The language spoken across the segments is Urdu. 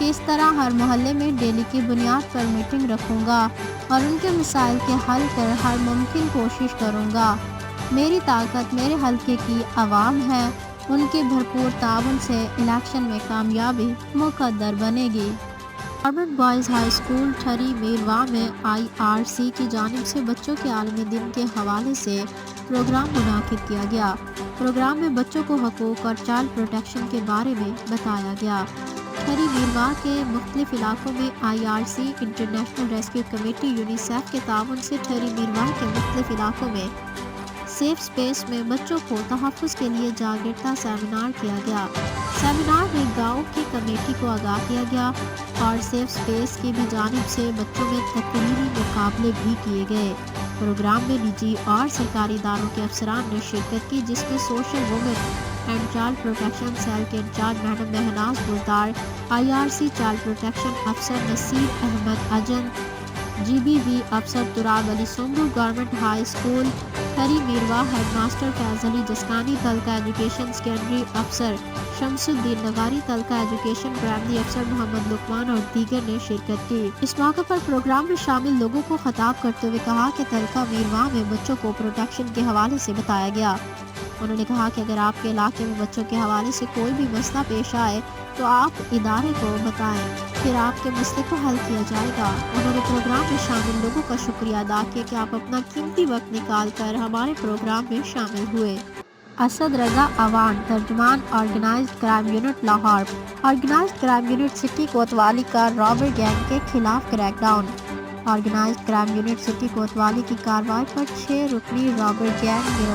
کہ اس طرح ہر محلے میں ڈیلی کی بنیاد پر میٹنگ رکھوں گا اور ان کے مسائل کے حل کر ہر ممکن کوشش کروں گا۔ میری طاقت میرے حلقے کی عوام ہے، ان کی بھرپور تعاون سے الیکشن میں کامیابی مقدر بنے گی۔ Government boys high school Thari Mirwah میں IRC کی جانب سے بچوں کے عالمی دن کے حوالے سے پروگرام منعقد کیا گیا۔ پروگرام میں بچوں کو حقوق اور چائلڈ پروٹیکشن کے بارے میں بتایا گیا۔ ٹھری میرواہ کے مختلف علاقوں میں IRC international rescue committee UNICEF کے تعاون سے ٹھری میرواہ کے مختلف علاقوں میں سیف سپیس میں بچوں کو تحفظ کے لیے جاگرتا سیمینار کیا گیا۔ سیمینار میں گاؤں کی کمیٹی کو آگاہ کیا گیا اور سیف سپیس کی بھی جانب سے بچوں میں تقریری مقابلے بھی کیے گئے۔ پروگرام میں نجی اور سرکاری اداروں کے افسران نے شرکت کی، جس میں social women and child protection cell کے incharge madam Mahnaz Buzdar, IRC child protection افسر نصیر احمد اجن، GBV افسر Turab Ali Sango, government high school Thari Mirwah head master Faiz Ali Jaskani, taluka education secondary افسر شمس الدین نگاری، تلکہ ایجوکیشن پرائمری افسر محمد لقمان اور دیگر نے شرکت کی۔ اس موقع پر پروگرام میں شامل لوگوں کو خطاب کرتے ہوئے کہا کہ تلکہ میرواہ میں بچوں کو پروٹیکشن کے حوالے سے بتایا گیا۔ انہوں نے کہا کہ اگر آپ کے علاقے میں بچوں کے حوالے سے کوئی بھی مسئلہ پیش آئے تو آپ ادارے کو بتائیں، پھر آپ کے مسئلے کو حل کیا جائے گا۔ انہوں نے پروگرام میں شامل لوگوں کا شکریہ ادا کیا کہ آپ اپنا قیمتی وقت نکال کر ہمارے پروگرام میں شامل ہوئے۔ اسد رضا اوان، ترجمان organised crime unit Lahore. Organised crime unit city Kotwali کا رابر گینگ کے خلاف crack down. Organised crime unit city Kotwali کی کارروائی پر 6 رکنی رابر گینگ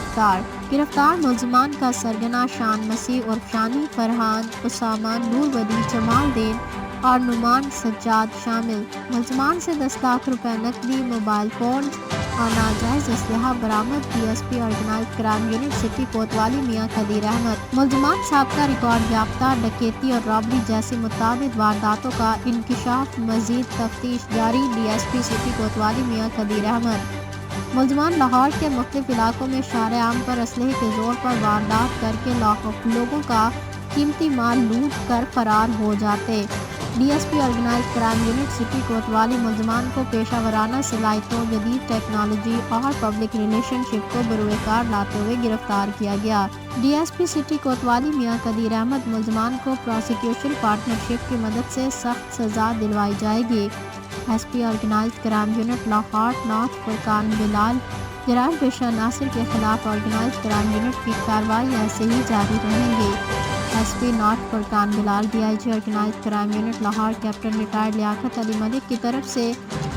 گرفتار ملزمان کا سرگنا شان مسیح عرف شانی، فرحان، اسامہ، نور ولی، جمال دین اور نعمان سجاد شامل۔ ملزمان سے 10 لاکھ روپے نقدی، موبائل فونز اور ناجائز اسلحہ برآمد۔ DSP organised crime unit city Kotwali Mian Qadeer Ahmad. ملزمان سابقہ ریکارڈ یافتہ ڈکیتی اور رابری جیسی متعدد وارداتوں کا انکشاف، مزید تفتیش جاری۔ DSP city Kotwali Mian Qadeer Ahmad. ملزمان لاہور کے مختلف علاقوں میں شارع عام پر اسلحے کے زور پر واردات کر کے لوگوں کا قیمتی مال لوٹ کر فرار ہو جاتے۔ DSP organised crime unit city Kotwali ملزمان کو پیشہ ورانہ صلاحیتوں، جدید ٹیکنالوجی اور پبلک ریلیشن شپ کو بروئے کار لاتے ہوئے گرفتار کیا گیا۔ DSP سٹی کوتوالی میاں قدیر احمد، ملزمان کو پروسیکیوشن پارٹنرشپ کی مدد سے سخت سزا دلوائی جائے گی۔ SP organised crime unit Lahore north Furqan Bilal, جرائم پیشہ عناصر کے خلاف آرگنائزڈ کرائم یونٹ کی کارروائی ایسے ہی جاری رہیں گی۔ SP north Furqan Bilal, DIG organised crime unit Lahore captain retired Liaquat Ali Malik کی طرف سے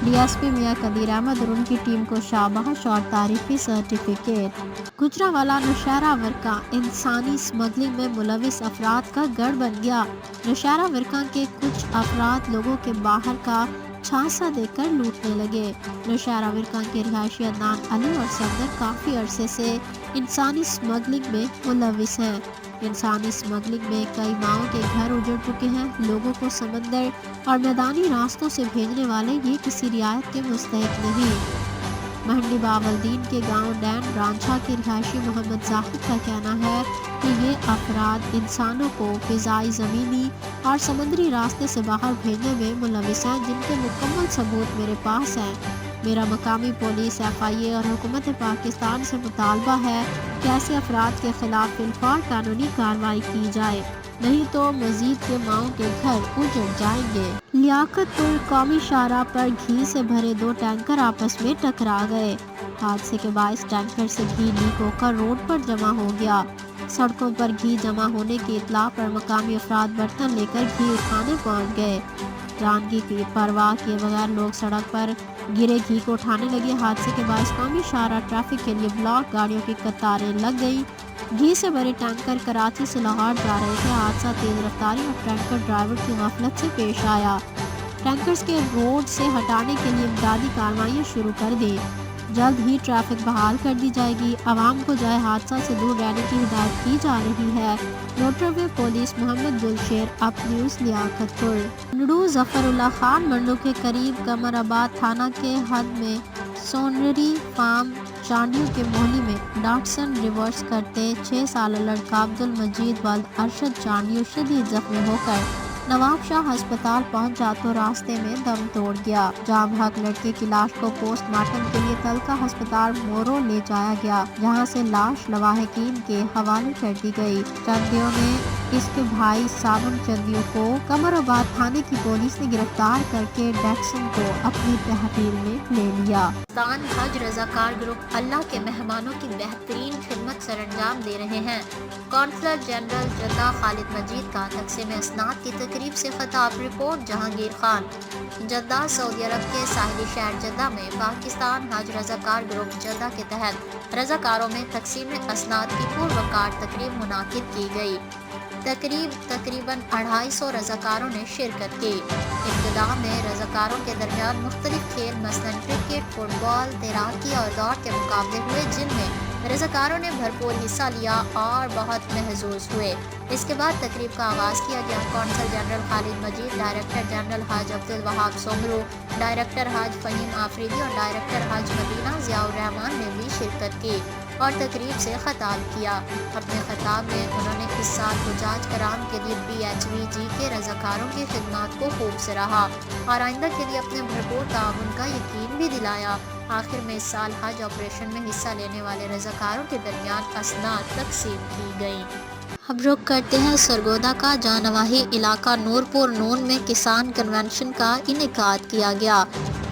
DSP میاں قدیر احمد اور ان کی ٹیم کو شاباش اور تعریفی سرٹیفکیٹ۔ گجرانوالہ نوشہرہ ورقہ انسانی اسمگلنگ میں ملوث افراد کا گڑھ بن گیا۔ نوشہرہ ورقہ کے کچھ افراد لوگوں کے باہر کا چھانسا دے کر لوٹنے لگے۔ نوشہرہ ورقہ کے رہائشی عدنان علی اور صفدر کافی عرصے سے انسانی اسمگلنگ میں ملوث ہیں۔ انسانی اسمگلنگ میں کئی ماؤں کے گھر اجڑ چکے ہیں۔ لوگوں کو سمندر اور میدانی راستوں سے بھیجنے والے یہ کسی رعایت کے مستحق نہیں۔ مہنڈی باولدین کے گاؤں ڈین رانجھا کے رہائشی محمد زاہد کا کہنا ہے کہ یہ افراد انسانوں کو فضائی، زمینی اور سمندری راستے سے باہر بھیجنے میں ملوث ہیں، جن کے مکمل ثبوت میرے پاس ہیں۔ میرا مقامی پولیس، FIA اور حکومت پاکستان سے مطالبہ ہے کہ ایسے افراد کے خلاف فی قانونی کارروائی کی جائے، نہیں تو مزید کے ماؤں کے گھر اجڑ جائیں گے۔ لیاقت پور قومی شاہراہ پر گھی سے بھرے 2 ٹینکر آپس میں ٹکرا گئے۔ حادثے کے باعث ٹینکر سے گھی لیک ہو کر روڈ پر جمع ہو گیا۔ سڑکوں پر گھی جمع ہونے کی اطلاع پر مقامی افراد برتن لے کر گھی اٹھانے پہنچ گئے۔ جان کی پرواہ کیے بغیر لوگ سڑک پر گرے گھی کو اٹھانے لگے۔ حادثے کے باعث قومی شاہراہ ٹریفک کے لیے بلاک، گاڑیوں کی قطاریں لگ گئیں۔ گھی سے بھرے ٹینکر کراچی سے لاہور جا رہے تھے۔ حادثہ تیز رفتاری اور ٹینکر ڈرائیور کی غفلت سے پیش آیا۔ ٹینکرز کے روڈ سے ہٹانے کے لیے امدادی کارروائیاں شروع کر دی۔ جلد ہی ٹریفک بحال کر دی جائے گی۔ عوام کو جائے حادثہ سے دور رہنے کی ہدایت کی جا رہی ہے۔ موٹر وے پولیس محمد گلشیر، اپ نیوز لیاقت پور۔ منڈو ظفر اللہ خان منڈو کے قریب قمر آباد تھانہ کے حد میں سونری فارم چانڈیوں کے موہلی میں ڈاٹسن ریورس کرتے 6 سالہ لڑکا عبد المجید ولد ارشد چانڈیو شدید زخمی ہو کر نواب شاہ ہسپتال پہنچا تو راستے میں دم توڑ گیا۔ جاں بحق لڑکے کی لاش کو پوسٹ مارٹم کے لیے تلکا ہسپتال مورو لے جایا گیا، جہاں سے لاش لواحقین کے حوالے کر دی گئی۔ چندیوں نے اس کے بھائی سابن چندیوں کو قمر آباد تھانے کی پولیس نے گرفتار کر کے ڈیکسن کو اپنی تحویل میں لے لیا۔ پاکستان حج رضاکار گروپ اللہ کے مہمانوں کی بہترین خدمت سر انجام دے رہے ہیں۔ کونسلر جنرل جدہ خالد مجید کا تقسیم اسناد کی تقریب سے خطاب۔ رپورٹ جہانگیر خان۔ جدہ سعودی عرب کے ساحلی شہر جدہ میں پاکستان حج رضاکار گروپ جدہ کے تحت رضاکاروں میں تقسیم اسناد کی پروقار تقریب منعقد کی گئی۔ تقریباً 250 رضاکاروں نے شرکت کی۔ ابتدا میں رضاکاروں کے درمیان مختلف کھیل مثلاً کرکٹ، فٹ بال، تیراکی اور دوڑ کے مقابلے ہوئے، جن میں رضاکاروں نے بھرپور حصہ لیا اور بہت محظوظ ہوئے۔ اس کے بعد تقریب کا آغاز کیا گیا۔ کونسل جنرل خالد مجید، ڈائریکٹر جنرل حاج عبدالوہاب سومرو، ڈائریکٹر حاج فہیم آفریدی اور ڈائریکٹر حج مدینہ ضیاء الرحمان نے بھی شرکت کی اور تقریب سے خطاب کیا۔ اپنے خطاب میں انہوں نے اس سال حجاج کرام کے لیے BHVG کے رضاکاروں کی خدمات کو خوب سراہا اور آئندہ کے لیے اپنے بھرپور تعاون کا یقین بھی دلایا۔ آخر میں اس سال حج آپریشن میں حصہ لینے والے رضاکاروں کے درمیان اسناد تقسیم کی گئی۔ اب رخ کرتے ہیں سرگودا کا، جہاں نواحی علاقہ نورپور نون میں کسان کنونشن کا انعقاد کیا گیا،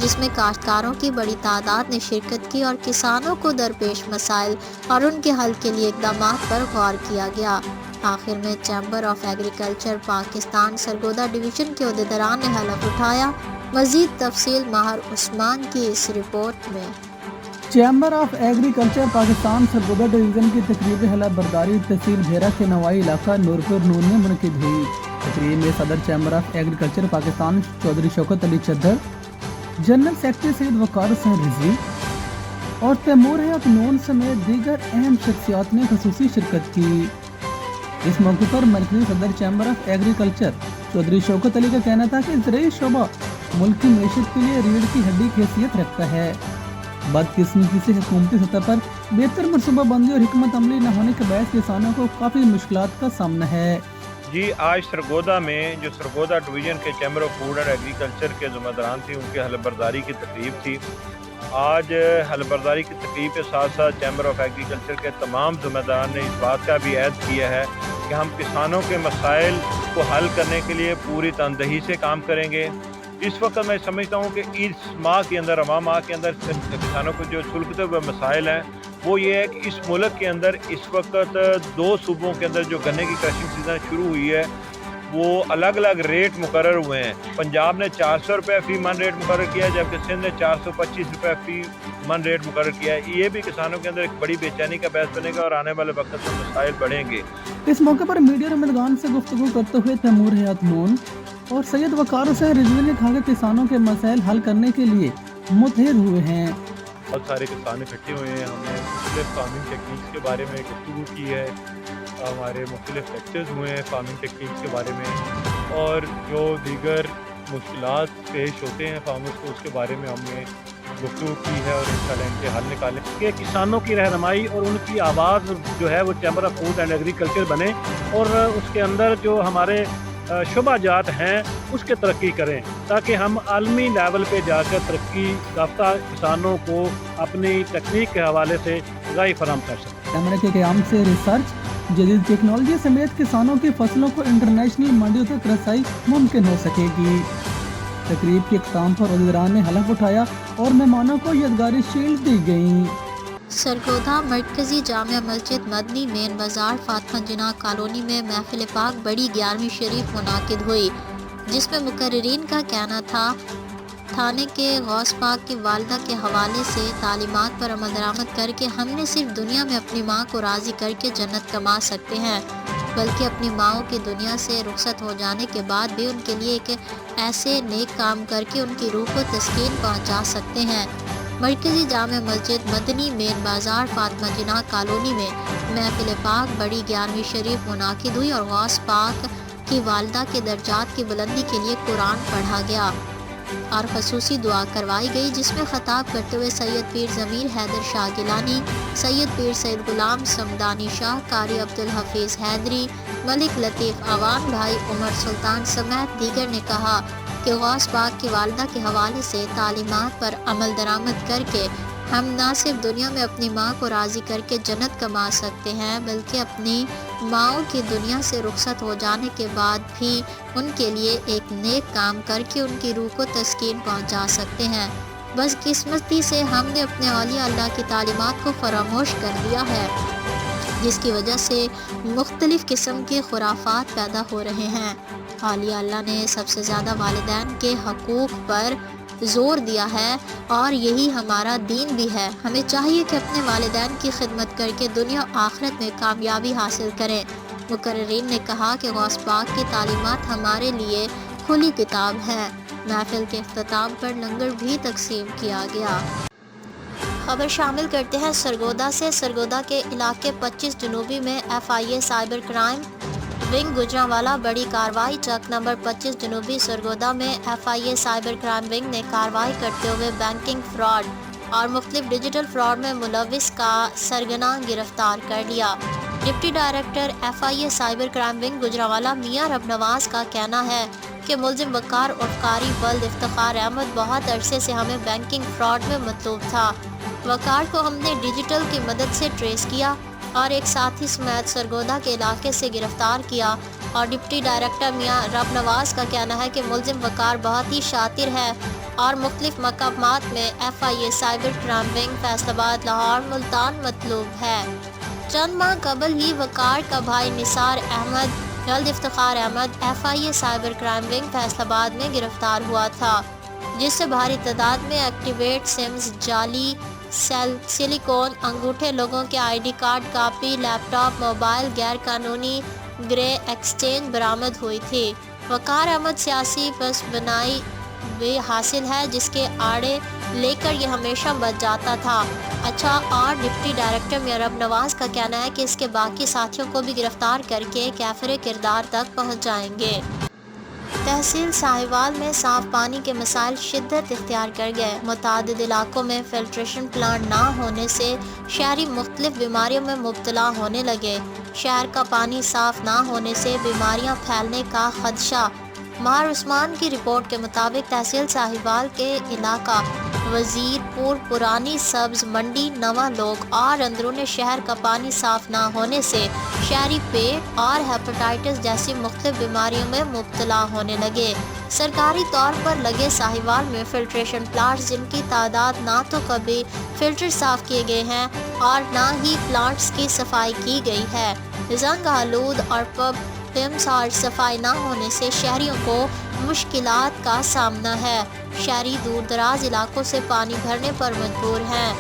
جس میں کاشتکاروں کی بڑی تعداد نے شرکت کی اور کسانوں کو درپیش مسائل اور ان کے حل کے لیے اقدامات پر غور کیا گیا۔ آخر میں chamber of agriculture Pakistan Sargodha division کے عہدیداران نے حلف اٹھایا۔ مزید تفصیل ماہر عثمان کی اس رپورٹ میں۔ Chamber of agriculture Pakistan Sargodha division کی تقریب حلف برداری تحصیل بھیرا کے نوائی علاقہ نورپور نون میں منعقد ہوئی۔ تقریب میں صدر chamber of agriculture Pakistan Chaudhry Shaukat Ali Chadar, general secretary Syed Waqar Hussain Rizvi اور تیمور حیات نون سمیت دیگر اہم شخصیات نے خصوصی شرکت کی۔ اس موقع پر مرکزی صدر chamber of agriculture Chaudhry Shaukat علی کا کہنا تھا کہ زرعی شعبہ ملک کی معیشت کے لیے ریڑھ کی ہڈی کی حیثیت رکھتا ہے۔ بدقسمتی سے حکومتی سطح پر بہتر منصوبہ بندی اور حکمت عملی نہ ہونے کے باعث کسانوں کو کافی مشکلات کا سامنا ہے۔ جی آج سرگودا میں جو سرگودا ڈویژن کے chamber of food and agriculture کے ذمہ داران تھے، ان کے حلف برداری کی تقریب تھی۔ آج حلف برداری کی تقریب کے ساتھ ساتھ چیمبر آف ایگریکلچر کے تمام ذمہ داران نے اس بات کا بھی عہد کیا ہے کہ ہم کسانوں کے مسائل کو حل کرنے کے لیے پوری تندہی سے کام کریں گے۔ اس وقت میں سمجھتا ہوں کہ اس ماہ کے اندر، رواں ماہ کے اندر کسانوں کو جو سلگتے ہوئے مسائل ہیں وہ یہ ہے کہ اس ملک کے اندر اس وقت 2 صوبوں کے اندر جو گنے کی کرشنگ سیزن شروع ہوئی ہے وہ الگ الگ ریٹ مقرر ہوئے ہیں۔ پنجاب نے 400 روپے فی من ریٹ مقرر کیا ہے، جبکہ سندھ نے 425 روپے فی من ریٹ مقرر کیا ہے۔ یہ بھی کسانوں کے اندر ایک بڑی بے چینی کا باعث بنے گا اور آنے والے وقت میں مسائل بڑھیں گے۔ اس موقع پر میڈیا نمائندگان سے گفتگو کرتے ہوئے تیمور حیات نون اور سید وقار حسین رضوی نے کہا کہ کسانوں کے مسائل حل کرنے کے لیے متحد ہوئے ہیں۔ بہت سارے کسان اکٹھے ہوئے ہیں، ہم نے مختلف فارمنگ ٹیکنیکس کے بارے میں گفتگو کی ہے، ہمارے مختلف لیکچرز ہوئے ہیں فارمنگ ٹیکنیکس کے بارے میں، اور جو دیگر مشکلات پیش ہوتے ہیں فارمرز کو اس کے بارے میں ہم نے گفتگو کی ہے اور انشاءاللہ ان کے حل نکالیں کہ کسانوں کی رہنمائی اور ان کی آواز جو ہے وہ chamber of food and agriculture بنے اور اس کے اندر جو ہمارے شعبہ جات ہیں اس کے ترقی کریں، تاکہ ہم عالمی لیول پہ جا کر ترقی یافتہ کسانوں کو اپنی تکنیک کے حوالے سے آگاہی فراہم کر سکیں۔ کیمرے کے قیام سے ریسرچ، جدید ٹیکنالوجی سمیت کسانوں کی فصلوں کو انٹرنیشنل منڈیوں تک رسائی ممکن ہو سکے گی۔ تقریب کے اختتام پر عہدیداران نے حلف اٹھایا اور مہمانوں کو یادگاری شیلڈ دی گئیں۔ سرگودا مرکزی جامع مسجد مدنی مین بازار فاطمہ جناح کالونی میں محفل پاک بڑی 11ویں شریف منعقد ہوئی، جس میں مقررین کا کہنا تھا تھانے کے غوث پاک کی والدہ کے حوالے سے تعلیمات پر عمل درآمد کر کے ہم نے صرف دنیا میں اپنی ماں کو راضی کر کے جنت کما سکتے ہیں، بلکہ اپنی ماؤں کی دنیا سے رخصت ہو جانے کے بعد بھی ان کے لیے ایک ایسے نیک کام کر کے ان کی روح کو تسکین پہنچا سکتے ہیں۔ مرکزی جامع مسجد مدنی مین بازار فاطمہ جناح کالونی میں محفل پاک بڑی 11ویں شریف منعقد ہوئی اور غوث پاک کی والدہ کے درجات کی بلندی کے لیے قرآن پڑھا گیا۔ اور خصوصی دعا کروائی گئی، جس میں خطاب کرتے ہوئے سید پیر ضمیر حیدر شاہ گیلانی، سید پیر سید غلام سمدانی شاہ، قاری عبدالحفیظ حیدری، ملک لطیف عوام بھائی عمر سلطان سمیت دیگر نے کہا کہ غوث پاک کی والدہ کے حوالے سے تعلیمات پر عمل درآمد کر کے ہم نہ صرف دنیا میں اپنی ماں کو راضی کر کے جنت کما سکتے ہیں، بلکہ اپنی ماؤں کی دنیا سے رخصت ہو جانے کے بعد بھی ان کے لیے ایک نیک کام کر کے ان کی روح کو تسکین پہنچا سکتے ہیں۔ بس قسمتی سے ہم نے اپنے اولیاء اللہ کی تعلیمات کو فراموش کر دیا ہے، جس کی وجہ سے مختلف قسم کے خرافات پیدا ہو رہے ہیں۔ اولیاء اللہ نے سب سے زیادہ والدین کے حقوق پر زور دیا ہے اور یہی ہمارا دین بھی ہے۔ ہمیں چاہیے کہ اپنے والدین کی خدمت کر کے دنیا و آخرت میں کامیابی حاصل کریں۔ مقررین نے کہا کہ غوث پاک کی تعلیمات ہمارے لیے کھلی کتاب ہے۔ محفل کے اختتام پر لنگر بھی تقسیم کیا گیا۔ خبر شامل کرتے ہیں سرگودا سے۔ سرگودا کے علاقے 25 جنوبی میں FIA cyber crime wing Gujranwala بڑی کارروائی۔ چک نمبر 25 جنوبی سرگودا میں FIA سائبر کرائم ونگ نے کارروائی کرتے ہوئے بینکنگ فراڈ اور مختلف ڈیجیٹل فراڈ میں ملوث کا سرگنا گرفتار کر لیا۔ Deputy director FIA cyber crime wing Gujranwala میاں رب نواز کا کہنا ہے کہ ملزم وقار عرف قاری ولد افتخار احمد بہت عرصے سے ہمیں بینکنگ فراڈ میں مطلوب تھا۔ وقار کو ہم نے ڈیجیٹل کی مدد سے ٹریس کیا اور ایک ساتھی سمیت سرگودا کے علاقے سے گرفتار کیا۔ اور ڈپٹی ڈائریکٹر میاں رب نواز کا کہنا ہے کہ ملزم وقار بہت ہی شاطر ہے اور مختلف مقامات میں FIA cyber crime wing Faisal آباد، لاہور، ملتان مطلوب ہے۔ چند ماہ قبل ہی وقار کا بھائی نثار احمد ولد Iftikhar Ahmed FIA cyber crime wing Faisalabad میں گرفتار ہوا تھا، جس سے بھاری تعداد میں ایکٹیویٹ سمز، جعلی سلیکون انگوٹھے، لوگوں کے ID کارڈ کاپی، لیپ ٹاپ، موبائل، غیر قانونی گرے ایکسچینج برآمد ہوئی تھی۔ وقار احمد سیاسی پس بنائی بھی حاصل ہے، جس کے آڑے لے کر یہ ہمیشہ بچ جاتا تھا۔ اچھا، اور ڈپٹی ڈائریکٹر میاں رب نواز کا کہنا ہے کہ اس کے باقی ساتھیوں کو بھی گرفتار کر کے کیفر کردار تک پہنچ جائیں گے۔ تحصیل ساہیوال میں صاف پانی کے مسائل شدت اختیار کر گئے۔ متعدد علاقوں میں فلٹریشن پلانٹ نہ ہونے سے شہری مختلف بیماریوں میں مبتلا ہونے لگے۔ شہر کا پانی صاف نہ ہونے سے بیماریاں پھیلنے کا خدشہ۔ ماہر عثمان کی رپورٹ کے مطابق تحصیل ساہیوال کے علاقہ وزیر پور، پرانی سبز منڈی، نواں لوگ اور اندرون شہر کا پانی صاف نہ ہونے سے شہری پیٹ اور ہیپاٹائٹس جیسی مختلف بیماریوں میں مبتلا ہونے لگے۔ سرکاری طور پر لگے ساہیوال میں فلٹریشن پلانٹس، جن کی تعداد نہ تو کبھی فلٹر صاف کیے گئے ہیں اور نہ ہی پلانٹس کی صفائی کی گئی ہے۔ زنگ آلود اور پمپس اور صفائی نہ ہونے سے شہریوں کو مشکلات کا سامنا ہے۔ شہری دور دراز علاقوں سے پانی بھرنے پر مجبور ہیں۔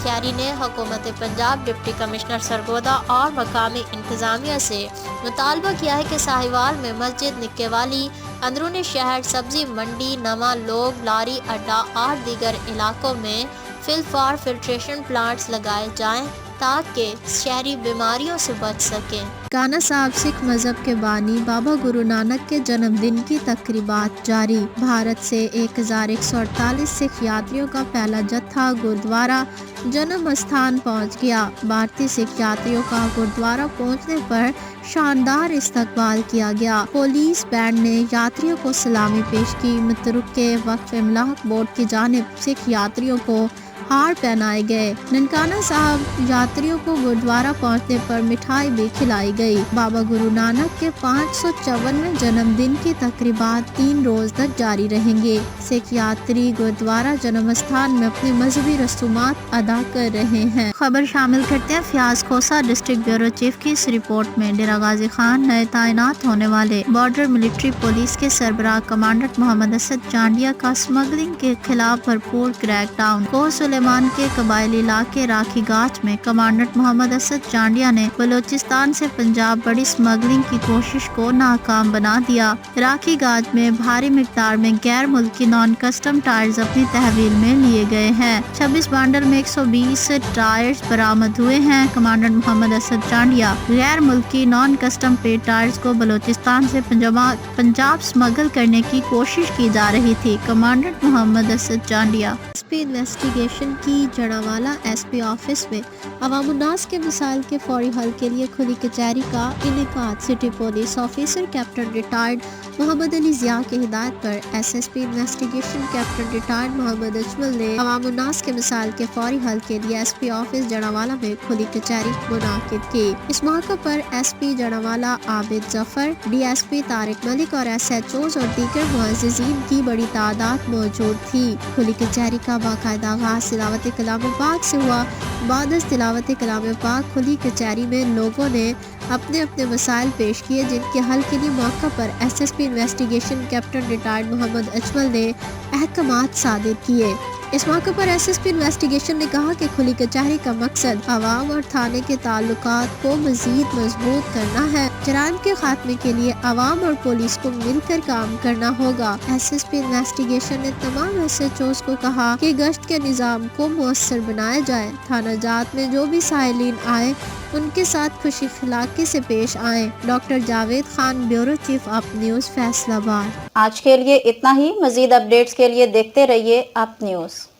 شہری نے حکومت پنجاب، ڈپٹی کمشنر سرگودا اور مقامی انتظامیہ سے مطالبہ کیا ہے کہ ساہیوال میں مسجد، نکے والی، اندرون شہر، سبزی منڈی، نواں لوگ، لاری اڈا اور دیگر علاقوں میں فلٹریشن پلانٹس لگائے جائیں تاکہ شہری بیماریوں سے بچ سکیں۔ کانا صاحب سکھ مذہب کے بانی بابا گرو نانک کے جنم دن کی تقریبات جاری۔ بھارت سے 1148 سکھ یاتریوں کا پہلا جتھا گردوارہ جنم استھان پہنچ گیا۔ بھارتی سکھ یاتریوں کا گردوارہ پہنچنے پر شاندار استقبال کیا گیا۔ پولیس بینڈ نے یاتریوں کو سلامی پیش کی۔ مترقع وقف املاک بورڈ کی جانب سکھ یاتریوں کو ہار پہنائے گئے۔ ننکانہ صاحب یاتریوں کو گردوارہ پہنچنے پر مٹھائی بھی کھلائی گئی۔ بابا گرو نانک کے 554ویں جنم دن کی تقریبات 3 روز تک جاری رہیں گے۔ سکھ یاتری گردوارہ جنم استھان میں اپنی مذہبی رسومات ادا کر رہے ہیں۔ خبر شامل کرتے ہیں Fayyaz Khosa district bureau chief کی اس رپورٹ میں۔ ڈیرہ غازی خان نئے تعینات ہونے والے بارڈر ملٹری پولیس کے سربراہ کمانڈنٹ محمد اسد چانڈیا کا اسمگلنگ کے خلاف بھرپور کریک ڈاؤن۔ سلیمان کے قبائلی علاقے راکھی گاج میں کمانڈنٹ محمد اسد چانڈیا نے بلوچستان سے پنجاب بڑی اسمگلنگ کی کوشش کو ناکام بنا دیا۔ راکھی گاج میں بھاری مقدار میں غیر ملکی نان کسٹم ٹائرز اپنی تحویل میں لیے گئے ہیں۔ 26 بانڈل میں 120 ٹائرز برآمد ہوئے ہیں۔ کمانڈنٹ محمد اسد چانڈیا غیر ملکی نان کسٹم پیڈ ٹائرز کو بلوچستان سے پنجاب اسمگل کرنے کی کوشش کی جا رہی تھی۔ کمانڈنٹ محمد Asad Chandia S P investigation کی جڑاوالا ایس پی آفس میں عوام الناس کے مسائل کے فوری حل کے لیے کھلی کچہری کا انعقاد۔ City police officer captain retired Muhammad Ali Zia کی ہدایت پر S S P investigation captain retired Muhammad Ajmal نے عوام الناس کے مسائل کے فوری حل کے لیے ایس پی آفس جڑاوالا میں کھلی کچہری منعقد کی۔ اس موقع پر ایس پی جڑاوالا عابد ظفر، ڈی ایس پی طارق ملک اور ایس ایچ اوز اور دیگر معززین کی بڑی تعداد موجود تھی۔ کھلی کچہری کا باقاعدہ آغاز تلاوت کلام پاک سے ہوا۔ بعد از تلاوت کلام پاک کھلی کچہری میں لوگوں نے اپنے اپنے مسائل پیش کیے، جن کے حل کے لیے موقع پر S S P investigation captain retired Muhammad Ajmal نے احکامات صادر کیے۔ اس موقع پر ایس ایس پی انویسٹیگیشن نے کہا کہ کھلی کچہری کا مقصد عوام اور تھانے کے تعلقات کو مزید مضبوط کرنا ہے۔ جرائم کے خاتمے کے لیے عوام اور پولیس کو مل کر کام کرنا ہوگا۔ ایس ایس پی انویسٹیگیشن نے تمام ایس ایچ اوز کو کہا کہ گشت کے نظام کو مؤثر بنایا جائے، تھانہ جات میں جو بھی سائلین آئے ان کے ساتھ خوش اخلاقی سے پیش آئیں۔ Doctor Javed Khan, bureau chief up news, Faisalabad. آج کے لیے اتنا ہی۔ مزید اپڈیٹس کے لیے دیکھتے رہیے اپ نیوز۔